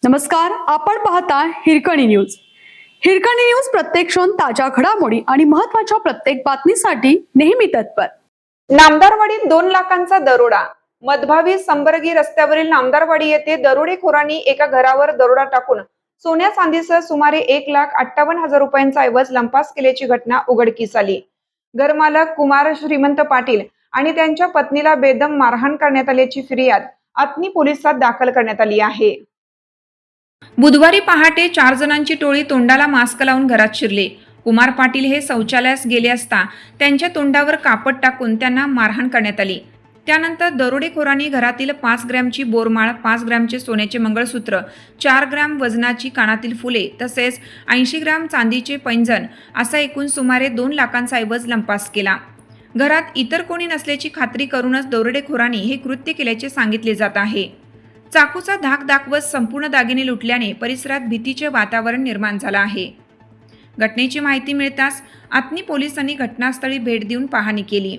नमस्कार, आपण पाहता हिरकणी न्यूज. हिरकणी न्यूज प्रत्येक क्षण ताज्या घडामोडी आणि महत्त्वाच्या प्रत्येक बातमीसाठी नेहमी तत्पर. नामदारवाडीत 2 लाखांचा दरोडा. मधभावी संबर्गी रस्त्यावरील नामदारवाडी येथे दरोडेखोरांनी एका घरावर दरोडा टाकून सोन्या चांदीसह सुमारे 1,58,000 रुपयांचा ऐवज लंपास केल्याची घटना उघडकीस आली. घरमालक कुमार श्रीमंत पाटील आणि त्यांच्या पत्नीला बेदम मारहाण करण्यात आल्याची फिर्याद आतनी पोलिसात दाखल करण्यात आली आहे. बुधवारी पहाटे 4 जणांची टोळी तोंडाला मास्क लावून घरात शिरले. कुमार पाटील हे शौचालयास गेले असता त्यांच्या तोंडावर कापड टाकून त्यांना मारहाण करण्यात आली. त्यानंतर दरोडेखोरांनी घरातील 5 ग्रॅमची बोरमाळ, 5 ग्रॅमचे सोन्याचे मंगळसूत्र, 4 ग्रॅम वजनाची कानातील फुले तसेच 80 ग्रॅम चांदीचे पैंजण असा एकूण सुमारे 2 लाखांचा ऐवज लंपास केला. घरात इतर कोणी नसल्याची खात्री करूनच दरोडेखोरांनी हे कृत्य केल्याचे सांगितले जात आहे. चाकूचा धाक दाखवत संपूर्ण दागिने लुटल्याने परिसरात भीतीचे वातावरण निर्माण झाले आहे. घटनेची माहिती मिळताच आतनी पोलिसांनी घटनास्थळी भेट देऊन पाहणी केली.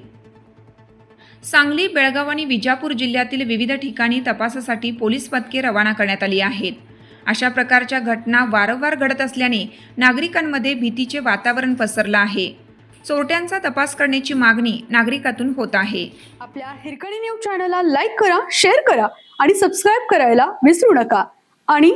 सांगली, बेळगाव आणि विजापूर जिल्ह्यातील विविध ठिकाणी तपासासाठी पोलीस पथके रवाना करण्यात आली आहेत. अशा प्रकारच्या घटना वारंवार घडत असल्याने नागरिकांमध्ये भीतीचे वातावरण पसरले आहे. चोरट्यांचा तपास करण्याची मागणी नागरिकातून होत आहे. आपल्या हिरकणी न्यूज चॅनलला लाईक करा, शेअर करा आणि सबस्क्राईब करायला विसरू नका. आणि